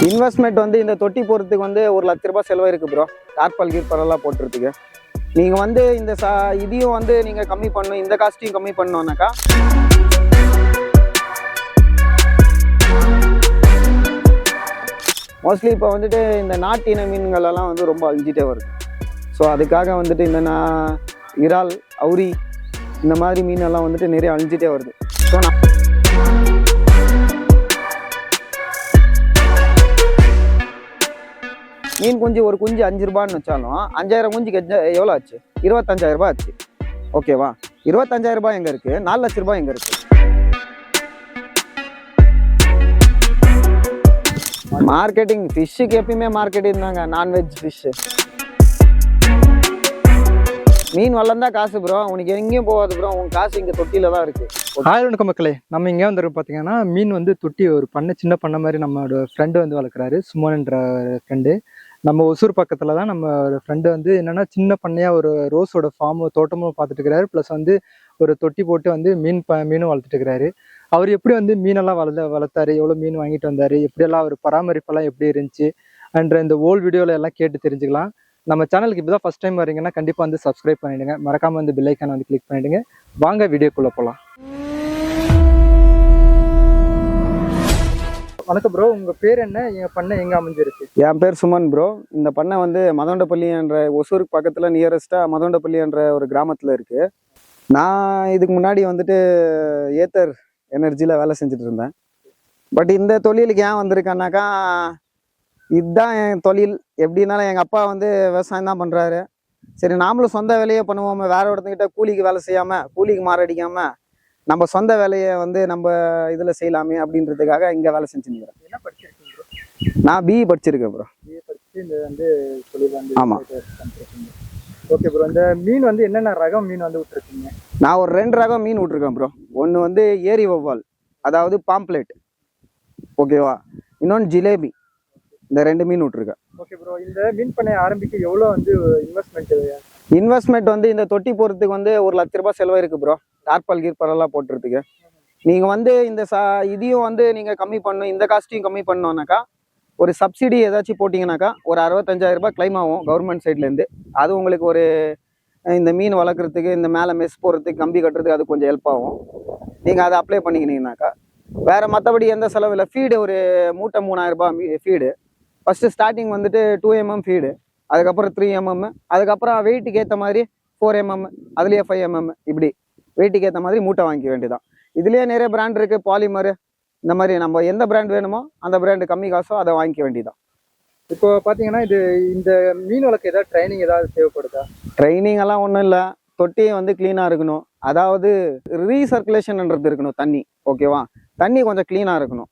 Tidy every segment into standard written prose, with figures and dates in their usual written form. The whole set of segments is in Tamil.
இன்வெஸ்ட்மெண்ட் வந்து இந்த தொட்டி போகிறதுக்கு வந்து 1,00,000 ரூபாய் செலவாயிருக்கு ப்ரோ. டார்பால் கீர்பாலெல்லாம் போட்டுறதுக்கு நீங்கள் வந்து இந்த இதையும் வந்து நீங்கள் கம்மி பண்ணணும், இந்த காஸ்ட்டையும் கம்மி பண்ணோன்னாக்கா மோஸ்ட்லி இப்போ வந்துட்டு இந்த நாட்டு இன மீன்களெல்லாம் வந்து ரொம்ப அழிஞ்சிட்டே வருது. ஸோ அதுக்காக வந்துட்டு இந்த இறால், அவுரி இந்த மாதிரி மீனெல்லாம் வந்துட்டு நிறைய அழிஞ்சிட்டே வருது. ஸோ மீன் குஞ்சு ஒரு குஞ்சு 5 ரூபான்னு வச்சாலும் 5000 குஞ்சுக்கு எவ்வளோ ஆச்சு? 25,000 ரூபாய் ஆச்சு. ஓகேவா? 25,000 ரூபாய் எங்கே இருக்குது? 4 லட்ச ரூபாய் எங்கே இருக்குது? மார்க்கெட்டிங் ஃபிஷ்ஷுக்கு எப்பயுமே மார்க்கெட்டிங் தாங்க. நான்வெஜ் ஃபிஷ்ஷு மீன் வளர்ந்தா காசு ப்ரோ. உனக்கு எங்கேயும் போகாது ப்ரோ, உன் காசு இங்கே தொட்டியில தான் இருக்கு. வணக்கம் மக்களே, நம்ம இங்கே வந்துருக்கு பார்த்தீங்கன்னா மீன் வந்து தொட்டி ஒரு சின்ன பண்ணை மாதிரி நம்மளோட ஃப்ரெண்டு வந்து வளர்க்குறாரு. சுமன்ன்ற ஃப்ரெண்டு நம்ம ஒசூர் பக்கத்தில் தான். நம்ம ஒரு ஃப்ரெண்டு வந்து என்னென்னா சின்ன பண்ணையாக ஒரு ரோஸோட ஃபார்மு தோட்டமும் பார்த்துட்டு இருக்கிறாரு. ப்ளஸ் வந்து ஒரு தொட்டி போட்டு வந்து மீனும் வளர்த்துட்டு இருக்கிறாரு. அவர் எப்படி வந்து மீனெல்லாம் வளர்த்தாரு, எவ்வளோ மீன் வாங்கிட்டு வந்தார், எப்படியெல்லாம் அவர் பராமரிப்பெல்லாம் எப்படி இருந்துச்சு என்ற இந்த ஓல்டு வீடியோவில் எல்லாம் கேட்டு தெரிஞ்சுக்கலாம். நம்ம சேனலுக்கு இப்போ தான் ஃபஸ்ட் டைம் வரீங்கன்னா கண்டிப்பாக வந்து சப்ஸ்கிரைப் பண்ணிவிடுங்க. மறக்காமல் வந்து பெல் ஐக்கானை வந்து கிளிக் பண்ணிவிடுங்க. வாங்க வீடியோக்குள்ளே போகலாம். வணக்கம் ப்ரோ, உங்கள் பேர் என்ன? எங்கள் பண்ணை எங்கே அமைஞ்சிருக்கு? என் பேர் சுமன் ப்ரோ. இந்த பண்ணை வந்து மதோண்டப்பள்ளி என்ற ஒசூருக்கு பக்கத்தில் நியரஸ்ட்டாக மதோண்டப்பள்ளி என்ற ஒரு கிராமத்தில் இருக்குது. நான் இதுக்கு முன்னாடி வந்துட்டு ஏத்தர் எனர்ஜியில் வேலை செஞ்சுட்டு இருந்தேன். பட் இந்த தொழிலுக்கு ஏன் வந்திருக்கேன்னாக்கா, இதுதான் என் தொழில். எப்படின்னாலும் எங்கள் அப்பா வந்து விவசாயம் தான் பண்ணுறாரு. சரி, நாமளும் சொந்த வேலையே பண்ணுவோம். வேற ஒருத்தங்கிட்ட கூலிக்கு வேலை செய்யாமல், கூலிக்கு மாரடிக்காமல் நம்ம சொந்த வேலையை வந்து நம்ம இதில் செய்யலாமே அப்படின்றதுக்காக இங்கே வேலை செஞ்சுருக்கிறேன். என்ன படிச்சிருக்கீங்க? நான் பிஇ படிச்சிருக்கேன் ப்ரோ. பிஇ படிச்சு இந்த வந்து தொழில் வந்து ஆமாம். ஓகே ப்ரோ, இந்த மீன் வந்து என்னென்ன ரகம் மீன் வந்து விட்டுருக்கீங்க? நான் ஒரு 2 ரகம் மீன் விட்டுருக்கேன் ப்ரோ. ஒன்று வந்து ஏரி வவ்வால், அதாவது பாம்ப்ளேட், ஓகேவா? இன்னொன்று ஜிலேபி. இந்த 2 மீன் விட்டுருக்கேன். ஓகே ப்ரோ, இந்த மீன் பண்ணையை ஆரம்பிக்க எவ்வளோ வந்து இன்வெஸ்ட்மெண்ட் வந்து இந்த தொட்டி போகிறதுக்கு வந்து 1,00,000 ரூபாய் செலவாயிருக்கு ப்ரோ. டார்பால் கீர்பாலெல்லாம் போட்டுறதுக்கு நீங்கள் வந்து இந்த இதையும் வந்து நீங்கள் கம்மி பண்ணணும், இந்த காஸ்ட்டையும் கம்மி பண்ணோன்னாக்கா ஒரு சப்சிடி ஏதாச்சும் போட்டிங்கனாக்கா ஒரு 65,000 ரூபாய் கிளைம் ஆகும் கவர்மெண்ட் சைட்லேருந்து. அது உங்களுக்கு ஒரு இந்த மீன் வளர்க்குறதுக்கு, இந்த மேலே மெஸ் போடுறதுக்கு, கம்பி கட்டுறதுக்கு அது கொஞ்சம் ஹெல்ப் ஆகும். நீங்கள் அதை அப்ளை பண்ணிக்கினீங்கனாக்கா வேறு மற்றபடி எந்த செலவு இல்லை. ஃபீடு ஒரு மூட்டை 3,000 ரூபாய் ஃபீடு. ஃபஸ்ட்டு ஸ்டார்டிங் வந்துட்டு 2 mm ஃபீடு, அதுக்கப்புறம் 3 mm, அதுக்கப்புறம் வெயிட்டுக்கு ஏற்ற மாதிரி 4 mm, அதுலேயே 5 mm, இப்படி வெயிட்டுக்கு ஏற்ற மாதிரி மூட்டை வாங்கிக்க வேண்டியதான். இதுலேயே நிறைய பிராண்ட் இருக்குது, பாலிமர், இந்த மாதிரி நம்ம எந்த பிராண்ட் வேணுமோ அந்த பிராண்டு கம்மி காசோ அதை வாங்கிக்க வேண்டியதான். இப்போ பார்த்தீங்கன்னா இந்த மீன் வளர்க்க ஏதாவது ட்ரைனிங் ஏதாவது தேவைப்படுதா? ட்ரைனிங் எல்லாம் ஒன்றும் இல்லை. தொட்டியை வந்து க்ளீனாக இருக்கணும், அதாவது ரீசர்க்குலேஷன்ன்றது இருக்கணும் தண்ணி, ஓகேவா? தண்ணி கொஞ்சம் க்ளீனாக இருக்கணும்.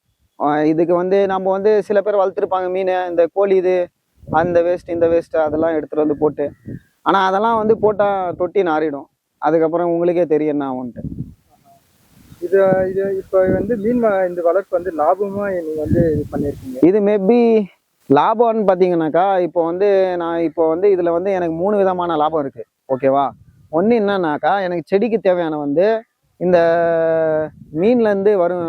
இதுக்கு வந்து நம்ம வந்து சில பேர் வளர்த்துருப்பாங்க மீன், இந்த கோழி இது அந்த வேஸ்ட் இந்த வேஸ்ட்டு அதெல்லாம் எடுத்துகிட்டு வந்து போட்டு, ஆனால் அதெல்லாம் வந்து போட்டால் தொட்டி நாறிடும். அதுக்கப்புறம் உங்களுக்கே தெரியும் என்ன ஆகும்ன்ட்டு. இது இப்போ வந்து மீன் இந்த வளர்ப்பு வந்து லாபமாக நீங்கள் வந்து இது பண்ணியிருக்கீங்க. இது மேபி லாபம்னு பார்த்தீங்கன்னாக்கா, இப்போ வந்து இதில் வந்து எனக்கு 3 விதமான லாபம் இருக்குது, ஓகேவா? ஒன்று என்னன்னாக்கா, எனக்கு செடிக்கு தேவையான வந்து இந்த மீன்லேருந்து வரும்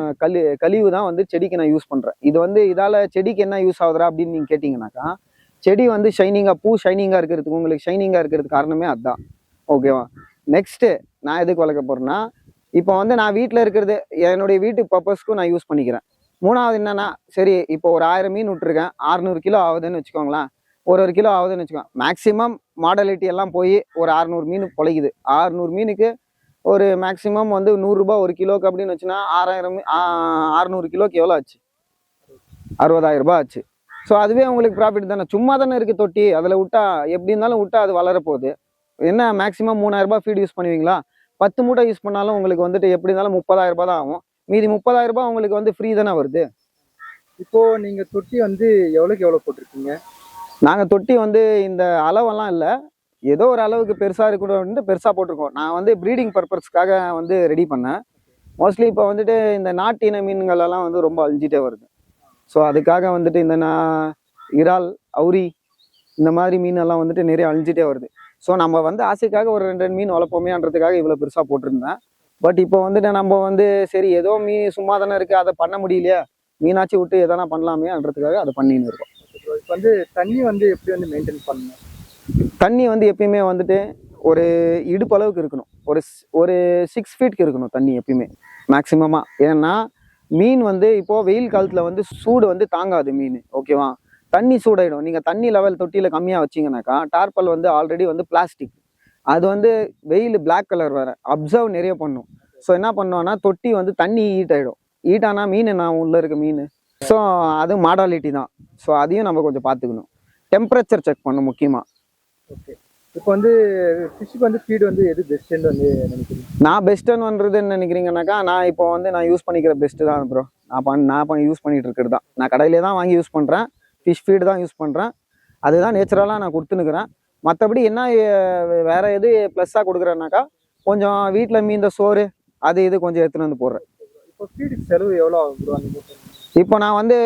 கழிவு தான் வந்து செடிக்கு நான் யூஸ் பண்ணுறேன். இது வந்து இதால் செடிக்கு என்ன யூஸ் ஆகுதுரா அப்படின்னு நீங்கள் கேட்டிங்கனாக்கா, செடி வந்து ஷைனிங்காக, பூ ஷைனிங்காக இருக்கிறதுக்கு, உங்களுக்கு ஷைனிங்காக இருக்கிறதுக்கு காரணமே அதுதான், ஓகேவா? நெக்ஸ்ட்டு நான் எதுக்கு வளர்க்க போகிறேன்னா, இப்போ வந்து நான் வீட்டில் இருக்கிறது என்னுடைய வீட்டு பர்பஸ்க்கும் நான் யூஸ் பண்ணிக்கிறேன். 3வது என்னன்னா, சரி இப்போ ஒரு 1000 மீன் விட்டுருக்கேன், 600 கிலோ ஆகுதுன்னு வச்சுக்கோங்களேன், ஒரு கிலோ ஆகுதுன்னு வச்சுக்கோங்க. மேக்ஸிமம் மாடலிட்டி எல்லாம் போய் ஒரு 600 மீன் பொழைக்குது. 600 மீனுக்கு ஒரு மேக்ஸிமம் வந்து 100 ரூபாய் ஒரு கிலோக்கு அப்படின்னு வச்சுன்னா 600 கிலோக்கு எவ்வளோ ஆச்சு? 60,000 ரூபாய் ஆச்சு. ஸோ அதுவே உங்களுக்கு ப்ராஃபிட் தானே. சும்மா தானே இருக்குது தொட்டி, அதில் விட்டா எப்படி இருந்தாலும் விட்டா அது வளரப்போகுது. என்ன மேக்ஸிமம் 3,000 ரூபாய் ஃபீட் யூஸ் பண்ணுவீங்களா? 10 மூட்டை யூஸ் பண்ணாலும் உங்களுக்கு வந்துட்டு எப்படி இருந்தாலும் 30,000 ரூபாய் தான் ஆகும். மீதி 30,000 ரூபாய் உங்களுக்கு வந்து ஃப்ரீ தானே வருது. இப்போது நீங்கள் தொட்டி வந்து எவ்வளோ போட்டிருக்கீங்க? நாங்கள் தொட்டி வந்து இந்த அளவெல்லாம் இல்லை, ஏதோ ஒரு அளவுக்கு பெருசாக இருக்கணும்னு பெருசாக போட்டிருக்கோம். நான் வந்து ப்ரீடிங் பர்பஸ்க்காக வந்து ரெடி பண்ணேன். மோஸ்ட்லி இப்போ வந்துட்டு இந்த நாட்டு இன மீன்களெல்லாம் வந்து ரொம்ப அழிஞ்சிட்டே வருது. ஸோ அதுக்காக வந்துட்டு இந்த இறால், அவுரி இந்த மாதிரி மீனெல்லாம் வந்துட்டு நிறைய அழிஞ்சிட்டே வருது. ஸோ நம்ம வந்து ஆசைக்காக ஒரு 2 மீன் வளர்ப்போமேன்றதுக்காக இவ்வளோ பெருசாக போட்டிருந்தேன். பட் இப்போ வந்துட்டு நம்ம வந்து சரி ஏதோ மீன் சும்மா தானே இருக்குது, அதை பண்ண முடியலையா, மீனாச்சி விட்டு எதனா பண்ணலாமேன்றதுக்காக அதை பண்ணின்னு இருக்கோம். இப்போ வந்து தண்ணி வந்து எப்படி வந்து மெயின்டைன் பண்ணணும்? தண்ணி வந்து எப்பயுமே வந்துட்டு ஒரு இடுப்பு அளவுக்கு இருக்கணும். ஒரு 6 ஃபீட்க்கு இருக்கணும் தண்ணி எப்பயுமே மேக்சிமமா. ஏன்னா மீன் வந்து இப்போ வெயில் காலத்துல வந்து சூடு வந்து தாங்காது மீன், ஓகேவா? தண்ணி சூடாயிடும். நீங்க தண்ணி லெவல் தொட்டியில கம்மியா வச்சீங்கன்னாக்கா, டார்பல் வந்து ஆல்ரெடி வந்து பிளாஸ்டிக், அது வந்து வெயில் பிளாக் கலர் வேற அப்சர்வ் நிறைய பண்ணும். ஸோ என்ன பண்ணுவோம்னா தொட்டி வந்து தண்ணி ஹீட் ஆயிடும். ஹீட் ஆனா மீன் நான் உள்ள இருக்க மீன், ஸோ அது மாடாலிட்டி தான். ஸோ அதையும் நம்ம கொஞ்சம் பார்த்துக்கணும். டெம்பரேச்சர் செக் பண்ணணும் முக்கியமா. ஓகே. இப்போ வந்து ஃபிஷ்ஷுக்கு வந்து ஃபீடு வந்து எது பெஸ்ட்டுன்னு வந்து நினைக்கிறீங்க? நான் பெஸ்ட்டுன்னு நினைக்கிறீங்கன்னாக்கா, நான் இப்போ வந்து நான் யூஸ் பண்ணிக்கிற பெஸ்ட்டு தான் ப்ரோ. நான் யூஸ் பண்ணிட்டு இருக்கிறது தான். நான் கடையிலே தான் வாங்கி யூஸ் பண்ணுறேன். ஃபிஷ் ஃபீடு தான் யூஸ் பண்ணுறேன். அதுதான் நேச்சுரலாக நான் கொடுத்துனுக்குறேன். மற்றபடி என்ன வேற எது ப்ளஸ்ஸாக கொடுக்குறேன்னாக்கா, கொஞ்சம் வீட்டில் மீந்த சோறு அது இது கொஞ்சம் எடுத்துன்னு வந்து போடுறேன். இப்போ ஃபீடுக்கு செலவு எவ்வளோ ஆகும் ப்ரோ? இப்போ நான் வந்து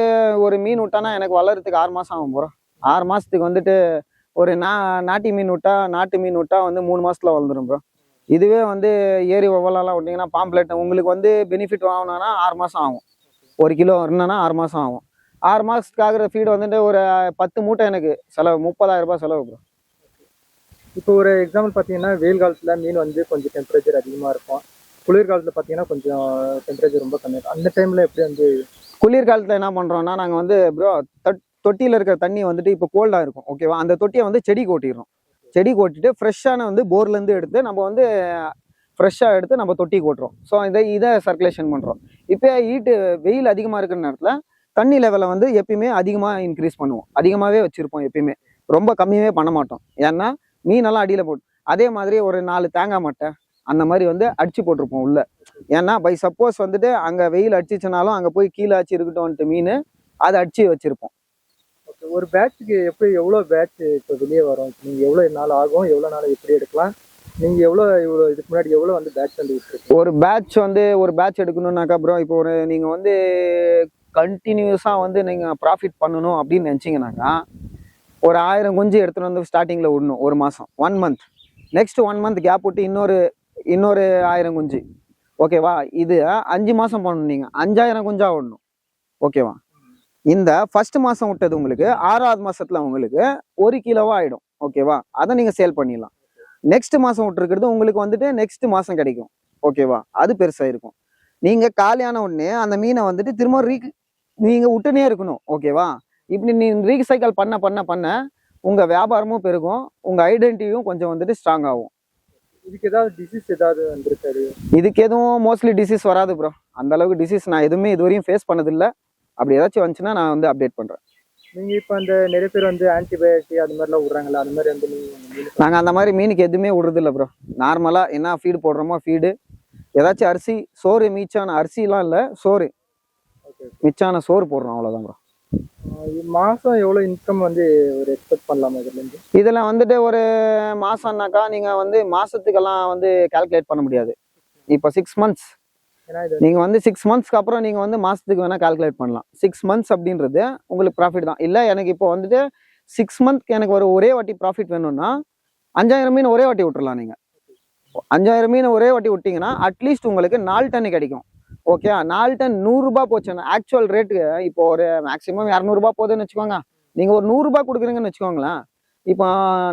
ஒரு மீன் விட்டானா எனக்கு வளர்கிறதுக்கு 6 மாதம் ஆகும் ப்ரோ. 6 மாதத்துக்கு வந்துட்டு ஒரு நாட்டு மீன் விட்டா வந்து 3 மாசத்துல வளர்ந்துடும் ப்ரோ. இதுவே வந்து ஏரி ஒவ்வொல்லாம் விட்டிங்கன்னா பாம்ப்ளெட் உங்களுக்கு வந்து பெனிஃபிட் வாங்கினோன்னா 6 மாதம் ஆகும். 1 கிலோ இருந்தனா 6 மாதம் ஆகும். 6 மாதத்துக்கு ஆகிற ஃபீடு வந்துட்டு ஒரு 10 மூட்டை எனக்கு செலவு, 30,000 ரூபாய் செலவு ப்ரோ. இப்போ ஒரு எக்ஸாம்பிள் பார்த்தீங்கன்னா, வெயில் காலத்தில் மீன் வந்து கொஞ்சம் டெம்பரேச்சர் அதிகமாக இருக்கும். குளிர் காலத்தில் பார்த்தீங்கன்னா கொஞ்சம் டெம்பரேச்சர் ரொம்ப கம்மியாக இருக்கும். அந்த டைமில் எப்படி வந்து குளிர் காலத்தில் என்ன பண்ணுறோன்னா, நாங்கள் வந்து ப்ரோ தொட்டியில் இருக்கிற தண்ணி வந்துட்டு இப்போ கோல்டாக இருக்கும், ஓகேவா? அந்த தொட்டியை வந்து செடி கொட்டிடுறோம். செடி கொட்டிட்டு ஃப்ரெஷ்ஷான வந்து போர்லேருந்து எடுத்து நம்ம வந்து ஃப்ரெஷ்ஷாக எடுத்து நம்ம தொட்டி கொட்டுறோம். ஸோ இதை சர்க்குலேஷன் பண்ணுறோம். இப்போ வெயில் அதிகமாக இருக்கிற நேரத்தில் தண்ணி லெவலை வந்து எப்பயுமே அதிகமாக இன்க்ரீஸ் பண்ணுவோம். அதிகமாகவே வச்சுருப்போம் எப்பயுமே, ரொம்ப கம்மியாகவே பண்ண மாட்டோம். ஏன்னா மீனெல்லாம் அடியில் போட்டு அதே மாதிரி ஒரு 4 தேங்காய் மட்டை அந்த மாதிரி வந்து அடிச்சு போட்டிருப்போம் உள்ள. ஏன்னா பை சப்போஸ் வந்துட்டு அங்கே வெயில் அடிச்சிச்சுனாலும் அங்கே போய் கீழே அடிச்சு இருக்கட்டும்ன்ட்டு மீன் அதை அடிச்சு வச்சுருப்போம். ஒரு பேட்சுக்கு எப்படி எவ்வளோ பேட்ச் இப்போ வெளியே வரும்? நீங்கள் எவ்வளோ நாள் ஆகும், எவ்வளோ நாள் எப்படி எடுக்கலாம்? நீங்கள் இவ்வளோ இதுக்கு முன்னாடி எவ்வளோ வந்து பேட்ச் வந்து விட்டுருக்கு? ஒரு பேட்ச் எடுக்கணும்னாக்கா ப்ரோ, இப்போ நீங்கள் வந்து கண்டினியூஸாக வந்து நீங்கள் ப்ராஃபிட் பண்ணணும் அப்படின்னு நினச்சிங்கனாக்கா, ஒரு 1000 குஞ்சு எடுத்துகிட்டு வந்து ஸ்டார்டிங்கில் விடணும். 1 மாதம் 1 மந்த். நெக்ஸ்ட் 1 மந்த் கேப் விட்டு இன்னொரு 1000 குஞ்சு, ஓகேவா? இது 5 மாதம் பண்ணணும். நீங்கள் 5000 குஞ்சா விடணும், ஓகேவா? இந்த ஃபர்ஸ்ட் மாதம் விட்டது உங்களுக்கு 6வது மாதத்தில் உங்களுக்கு 1 கிலோவா ஆகிடும், ஓகேவா? அதை நீங்கள் சேல் பண்ணிடலாம். நெக்ஸ்ட் மாதம் விட்டுருக்கிறது உங்களுக்கு வந்துட்டு நெக்ஸ்ட் மாதம் கிடைக்கும், ஓகேவா? அது பெருசாக இருக்கும். நீங்கள் காலியான உடனே அந்த மீனை வந்துட்டு திரும்ப நீங்கள் விட்டுனே இருக்கணும், ஓகேவா? இப்படி நீங்கள் ரீசைக்கிள் பண்ண உங்கள் வியாபாரமும் பெருகும், உங்கள் ஐடென்டிட்டியும் கொஞ்சம் வந்துட்டு ஸ்ட்ராங் ஆகும். இதுக்கு ஏதாவது டிசீஸ் ஏதாவது வந்துருக்காரு? இதுக்கு எதுவும் மோஸ்ட்லி டிசீஸ் வராது ப்ரோ. அந்த அளவுக்கு டிசீஸ் நான் எதுவுமே இதுவரையும் ஃபேஸ் பண்ணதில்லை. அப்படி ஏதாச்சும் வந்துச்சுன்னா நான் வந்து அப்டேட் பண்ணுறேன். நீங்கள் இப்போ அந்த நிறைய பேர் வந்து ஆன்டிபயோட்டிக் அது மாதிரிலாம் விட்றாங்களா? அது மாதிரி வந்து நாங்கள் அந்த மாதிரி மீனுக்கு எதுவுமே விடுறதில்ல ப்ரோ. நார்மலாக என்ன ஃபீடு போடுறோமோ ஃபீடு, ஏதாச்சும் அரிசி சோறு, மிச்சான அரிசிலாம் இல்லை, சோறு மிச்சான சோறு போடுறோம், அவ்வளோதான் ப்ரோ. மாதம் எவ்வளோ இன்கம் வந்து ஒரு எக்ஸ்பெக்ட் பண்ணலாமா இதுலேருந்து? இதில் வந்துட்டு ஒரு மாதம்னாக்கா நீங்கள் வந்து மாதத்துக்கெல்லாம் வந்து கால்குலேட் பண்ண முடியாது. இப்போ 6 மந்த்ஸ் நீங்கள் வந்து 6 மந்த்ஸ்க்கு அப்புறம் நீங்கள் வந்து மாதத்துக்கு வேணால் கால்குலேட் பண்ணலாம். 6 மந்த்ஸ் அப்படின்றது உங்களுக்கு ப்ராஃபிட் தான். இல்லை எனக்கு இப்போ வந்துட்டு 6 மந்த்க்கு எனக்கு ஒரே வாட்டி ப்ராஃபிட் வேணும்னா 5000 மீன் ஒரே வாட்டி விட்டுறலாம். நீங்கள் 5000 மீன் ஒரே வாட்டி விட்டிங்கன்னா அட்லீஸ்ட் உங்களுக்கு 4 டன் கிடைக்கும், ஓகே? 4 டன் 100 ரூபாய் போச்சுன்னா ஆக்சுவல் ரேட்டுக்கு இப்போ ஒரு மேக்ஸிமம் 200 ரூபாய் போகுதுன்னு வச்சுக்கோங்க. நீங்கள் ஒரு 100 ரூபாய் கொடுக்குறீங்கன்னு வச்சுக்கோங்களேன். இப்போ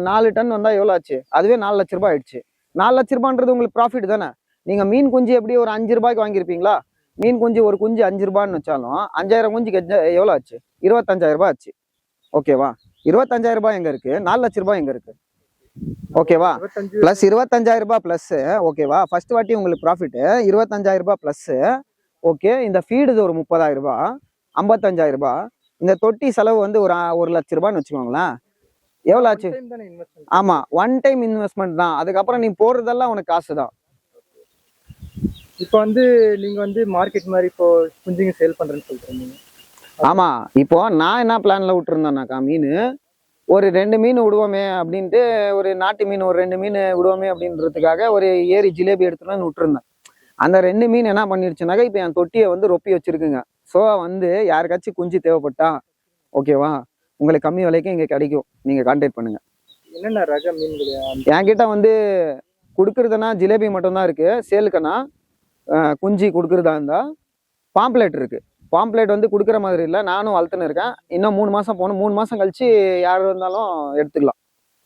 4 டன் வந்தால் எவ்வளோ ஆச்சு? அதுவே 4 லட்ச ரூபாய் ஆயிடுச்சு. 4 லட்ச ரூபான்றது உங்களுக்கு ப்ராஃபிட் தானே. நீங்கள் மீன் குஞ்சு எப்படி ஒரு 5 ரூபாய்க்கு வாங்கியிருப்பீங்களா? மீன் குஞ்சு ஒரு குஞ்சு 5 ரூபான்னு வச்சாலும் 5000 குஞ்சுக்கு எவ்வளோ ஆச்சு? 25000 ரூபாய் ஆச்சு, ஓகேவா? 25000 ரூபாய் எங்கே இருக்குது? 4 லட்ச ரூபாய் எங்கே இருக்குது, ஓகேவா? ப்ளஸ் 25000 ரூபாய் ப்ளஸ், ஓகேவா? ஃபர்ஸ்ட் வாட்டி உங்களுக்கு ப்ராஃபிட் 25000 ரூபாய் ப்ளஸ், ஓகே? இந்த ஃபீடு ஒரு 30000 ரூபாய், 55000 ரூபாய். இந்த தொட்டி செலவு வந்து ஒரு 1 லட்ச ரூபான்னு வச்சுக்கோங்களேன். எவ்வளோ ஆச்சு? ஆமாம், 1 டைம் இன்வெஸ்ட்மெண்ட் தான். அதுக்கப்புறம் நீ போடுறதெல்லாம் உனக்கு காசு தான். இப்போ வந்து நீங்கள் வந்து மார்க்கெட் மாதிரி இப்போ குஞ்சுங்க சேல் பண்ணுறேன்னு சொல்கிறீங்க. ஆமாம், இப்போ நான் என்ன பிளானில் விட்டுருந்தேன்னாக்கா, மீன் ஒரு 2 மீன் விடுவோமே அப்படின்ட்டு, ஒரு நாட்டு மீன் ஒரு 2 மீன் விடுவோமே அப்படின்றதுக்காக ஒரு ஏரி ஜிலேபி எடுத்துன்னு விட்டுருந்தேன். அந்த 2 மீன் என்ன பண்ணிடுச்சுனாக்கா, இப்போ என் தொட்டியை வந்து ரொப்பி வச்சிருக்குங்க. ஸோ வந்து யாருக்காச்சும் குஞ்சு தேவைப்பட்டா, ஓகேவா, உங்களுக்கு கம்மி விலைக்கு இங்கே கிடைக்கும், நீங்கள் கான்டாக்ட் பண்ணுங்கள். என்னென்ன ரக மீன்கள் என்கிட்ட வந்து கொடுக்குறதுனா ஜிலேபி மட்டும்தான் இருக்குது. சேலுக்குன்னா குஞ்சு கொடுக்குறதா இருந்தால் பாம்ப்ளெட் இருக்குது, பாம்ப்ளேட் வந்து கொடுக்குற மாதிரி இல்லை, நானும் வளர்த்துன்னு இருக்கேன். இன்னும் 3 மாதம் போகணும். 3 மாதம் கழிச்சு யார் இருந்தாலும் எடுத்துக்கலாம்.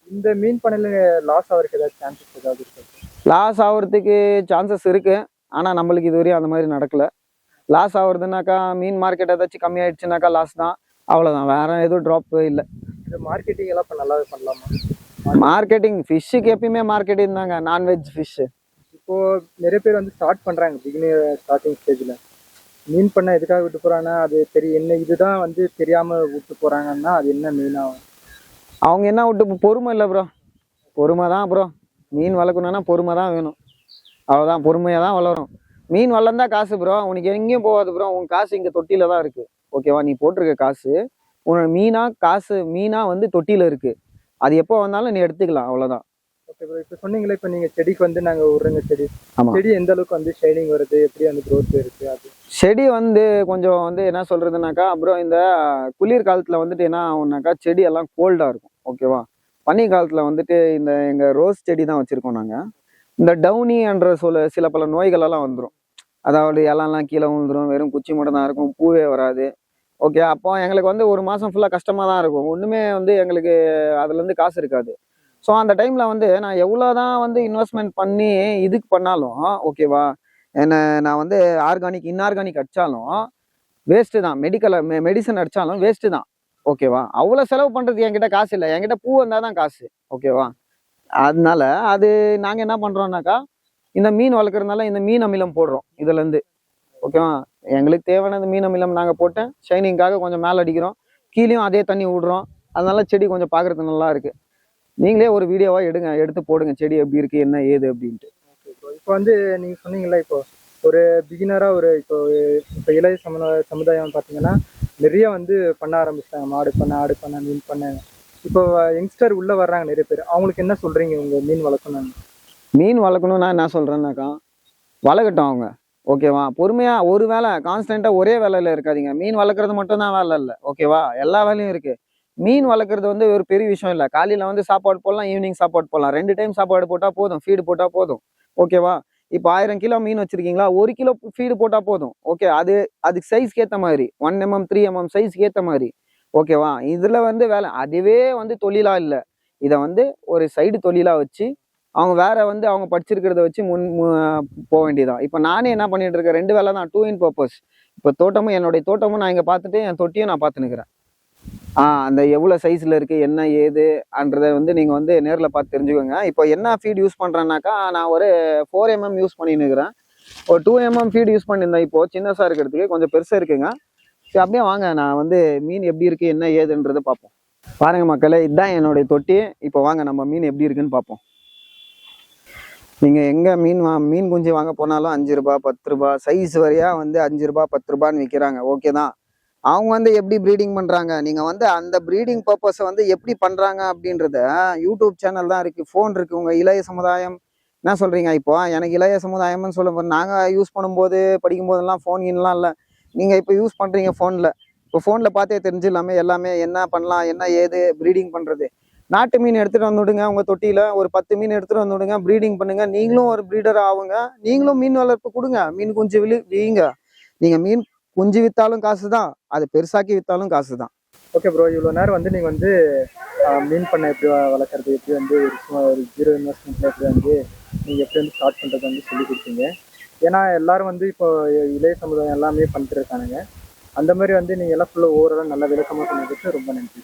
இந்த மீன் பண்ணையில லாஸ் ஆகிறதுக்கு ஏதாவது சான்சஸ் ஏதாவது இருக்கு? லாஸ் ஆகிறதுக்கு சான்சஸ் இருக்கு, ஆனால் நம்மளுக்கு இது வரையும் அந்த மாதிரி நடக்கல. லாஸ் ஆகுறதுனாக்கா மீன் மார்க்கெட் ஏதாச்சும் கம்மியாயிடுச்சுனாக்கா லாஸ் தான், அவ்வளோதான். வேற எதுவும் ட்ராப் இல்லை. இந்த மார்க்கெட்டிங் எல்லாம் இப்போ நல்லாவே பண்ணலாமா? மார்க்கெட்டிங் ஃபிஷ்ஷுக்கு எப்பயுமே மார்க்கெட்டிங் தாங்க, நான்வெஜ் ஃபிஷ்ஷு. இப்போ நிறைய பேர் வந்து ஸ்டார்ட் பண்றாங்க பிகினியர் ஸ்டார்டிங் ஸ்டேஜ்ல. மீன் பண்ண எதுக்காக விட்டு போறாங்கன்னா அது என்ன இதுதான் வந்து தெரியாம விட்டு போறாங்கன்னா அது என்ன மீனா? அவங்க என்ன விட்டு பொறுமை இல்லை ப்ரோ, பொறுமை தான் ப்ரோ. மீன் வளர்க்கணுன்னா பொறுமை தான் வேணும், அவ்வளோதான். பொறுமையாக தான் வளரும். மீன் வளர்ந்தா காசு ப்ரோ, உனக்கு எங்கேயும் போகாது ப்ரோ. உன் காசு இங்கே தொட்டியில தான் இருக்கு, ஓகேவா? நீ போட்டிருக்க காசு உன்னோட காசு மீனா வந்து தொட்டியில இருக்கு. அது எப்போ வந்தாலும் நீ எடுத்துக்கலாம், அவ்வளோதான். ஓகே ப்ரோ, இப்போ சொன்னீங்களே, இப்போ நீங்க செடிக்கு வந்து நாங்க விடுறோங்க செடி. ஆமா. செடி எந்த அளவுக்கு வந்து ஷைனிங் வருது, எப்படி வந்து க்ரோத் இருக்கு அது? செடி வந்து கொஞ்சம் வந்து என்ன சொல்றதுனாக்கா, அப்புறம் இந்த குளிர் காலத்துல வந்துட்டு என்ன ஆகும்னாக்கா செடி எல்லாம் கோல்டா இருக்கும், ஓகேவா? பனி காலத்துல வந்துட்டு இந்த எங்க ரோஸ் செடி தான் வச்சிருக்கோம் நாங்க. இந்த டவுனி என்ற சில பல நோய்கள் எல்லாம் வந்துடும். அதாவது இலெல்லாம் கீழே விழுந்துடும், வெறும் குச்சி மட்டும் தான் இருக்கும், பூவே வராது. ஓகே, அப்போ எங்களுக்கு வந்து ஒரு மாசம் ஃபுல்லா கஷ்டமா தான் இருக்கும். ஒண்ணுமே வந்து எங்களுக்கு அதுல இருந்து காசு இருக்காது. ஸோ அந்த டைம்ல வந்து நான் எவ்வளோதான் வந்து இன்வெஸ்ட்மெண்ட் பண்ணி இதுக்கு பண்ணாலும், ஓகேவா, என்ன நான் வந்து இன்ஆர்கானிக் அடிச்சாலும் வேஸ்ட்டு தான். மெடிசன் அடிச்சாலும் வேஸ்ட்டு தான், ஓகேவா? அவ்வளோ செலவு பண்ணுறதுக்கு என்கிட்ட காசு இல்லை. என்கிட்ட பூ வந்தால் தான் காசு, ஓகேவா? அதனால அது நாங்கள் என்ன பண்ணுறோம்னாக்கா, இந்த மீன் வளர்க்குறதுனால இந்த மீன் அமிலம் போடுறோம் இதுலேருந்து, ஓகேவா? எங்களுக்கு தேவையான மீன் அமிலம் நாங்கள் போட்டு ஷைனிங்காக கொஞ்சம் மேலே அடிக்கிறோம், கீழேயும் அதே தண்ணி விடுறோம். அதனால செடி கொஞ்சம் பார்க்குறதுக்கு நல்லா இருக்குது. நீங்களே ஒரு வீடியோவாக எடுத்து போடுங்க, செடி எப்படி இருக்குது என்ன ஏது அப்படின்ட்டு. இப்போ வந்து நீங்கள் சொன்னீங்களா, இப்போ ஒரு பிகினராக ஒரு இப்போ இப்போ இளைய சமுதாயம் பார்த்தீங்கன்னா நிறைய வந்து பண்ண ஆரம்பிச்சிட்டாங்க. மாடு பண்ண, ஆடு பண்ண, மீன் பண்ண. இப்போ யங்ஸ்டர் உள்ளே வர்றாங்க நிறைய பேர். அவங்களுக்கு என்ன சொல்கிறீங்க உங்கள் மீன் வளர்க்கணும்? மீன் வளர்க்கணும்னா என்ன சொல்கிறேன்னாக்கா, வளர்க்கட்டும் அவங்க, ஓகேவா? பொறுமையாக ஒரு வேலை கான்ஸ்டண்ட்டாக ஒரே வேலையில் இருக்காதீங்க. மீன் வளர்க்குறது மட்டும் தான் வேலை இல்லை, ஓகேவா? எல்லா வேலையும் இருக்குது. மீன் வளர்க்குறது வந்து ஒரு பெரிய விஷயம் இல்லை. காலையில் வந்து சாப்பாடு போடலாம், ஈவினிங் சாப்பாடு போடலாம். 2 டைம் சாப்பாடு போட்டால் போதும், ஃபீடு போட்டால் போதும், ஓகேவா? இப்போ 1000 கிலோ மீன் வச்சிருக்கீங்களா, 1 கிலோ ஃபீடு போட்டால் போதும், ஓகே? அதுக்கு சைஸ்க்கு ஏற்ற மாதிரி 1 mm 3 mm சைஸ்க்கு ஏற்ற மாதிரி, ஓகேவா? இதில் வந்து வேலை அதுவே வந்து தொழிலாக இல்லை. இதை வந்து ஒரு சைடு தொழிலாக வச்சு அவங்க வேற வந்து அவங்க படிச்சிருக்கிறத வச்சு போக வேண்டியதான். இப்போ நானே என்ன பண்ணிட்டு இருக்கேன், 2 வேலை தான், 2 in purpose. இப்போ என்னுடைய தோட்டமும் நான் இங்கே பார்த்துட்டு என் தொட்டியும் நான் பார்த்துன்னுக்கிறேன். அந்த எவ்வளோ சைஸில் இருக்குது என்ன ஏதுன்றதை வந்து நீங்கள் வந்து நேரில் பார்த்து தெரிஞ்சுக்கோங்க. இப்போ என்ன ஃபீட் யூஸ் பண்ணுறேன்னாக்கா, நான் ஒரு 4 mm யூஸ் பண்ணின்னுக்கிறேன். ஒரு 2 mm ஃபீட் யூஸ் பண்ணியிருந்தேன். இப்போது சின்னதாக இருக்கிறதுக்கு கொஞ்சம் பெருசாக இருக்குங்க. சரி, அப்படியே வாங்க நான் வந்து மீன் எப்படி இருக்குது என்ன ஏதுன்றதை பார்ப்போம். பாருங்க மக்களே, இதுதான் என்னுடைய தொட்டி. இப்போ வாங்க நம்ம மீன் எப்படி இருக்குன்னு பார்ப்போம். நீங்கள் எங்கே மீன் குஞ்சு வாங்க போனாலும் 5 ரூபா 10 ரூபா சைஸ் வரையாக வந்து 5 ரூபா 10 ரூபான்னு விற்கிறாங்க, ஓகே தான். அவங்க வந்து எப்படி ப்ரீடிங் பண்ணுறாங்க, நீங்கள் வந்து அந்த ப்ரீடிங் பர்பஸை வந்து எப்படி பண்ணுறாங்க அப்படின்றத யூடியூப் சேனல் தான் இருக்குது, ஃபோன் இருக்குது. உங்கள் இளைய சமுதாயம் என்ன சொல்கிறீங்க? இப்போ எனக்கு இளைய சமுதாயம்னு சொல்ல நாங்கள் யூஸ் பண்ணும்போது படிக்கும்போதெல்லாம் ஃபோன் இன்லாம் இல்லை. நீங்கள் இப்போ யூஸ் பண்ணுறீங்க ஃபோனில். இப்போ ஃபோனில் பார்த்தே தெரிஞ்சிடலாமே எல்லாமே, என்ன பண்ணலாம் என்ன ஏது ப்ரீடிங் பண்ணுறது. நாட்டு மீன் எடுத்துகிட்டு வந்து விடுங்க, உங்கள் தொட்டியில் ஒரு 10 மீன் எடுத்துகிட்டு வந்து விடுங்க, ப்ரீடிங் பண்ணுங்கள். நீங்களும் ஒரு ப்ரீடர் ஆகுங்க, நீங்களும் மீன் வளர்ப்பு கொடுங்க, மீன் குஞ்சு வீங்க. நீங்கள் மீன் குஞ்சு விற்றாலும் காசு தான், அது பெருசாக்கி விற்றாலும் காசு தான். ஓகே ப்ரோ, இவ்வளோ நேரம் வந்து நீங்கள் வந்து மீன் பண்ண எப்படி வளர்க்குறது, எப்படி வந்து ஒரு 0 இன்வெஸ்ட்மெண்ட்டில் எப்படி வந்து நீங்கள் எப்படி வந்து ஸ்டார்ட் பண்ணுறது வந்து சொல்லி கொடுத்தீங்க. ஏன்னா எல்லாரும் வந்து இப்போ இளைய சமுதாயம் எல்லாமே பண்ணிட்டு இருக்கானுங்க. அந்த மாதிரி வந்து நீங்கள் எல்லாம் ஃபுல்லாக ஓவராலாக நல்ல விளக்கமாக சொன்னதுக்கு ரொம்ப நன்றி.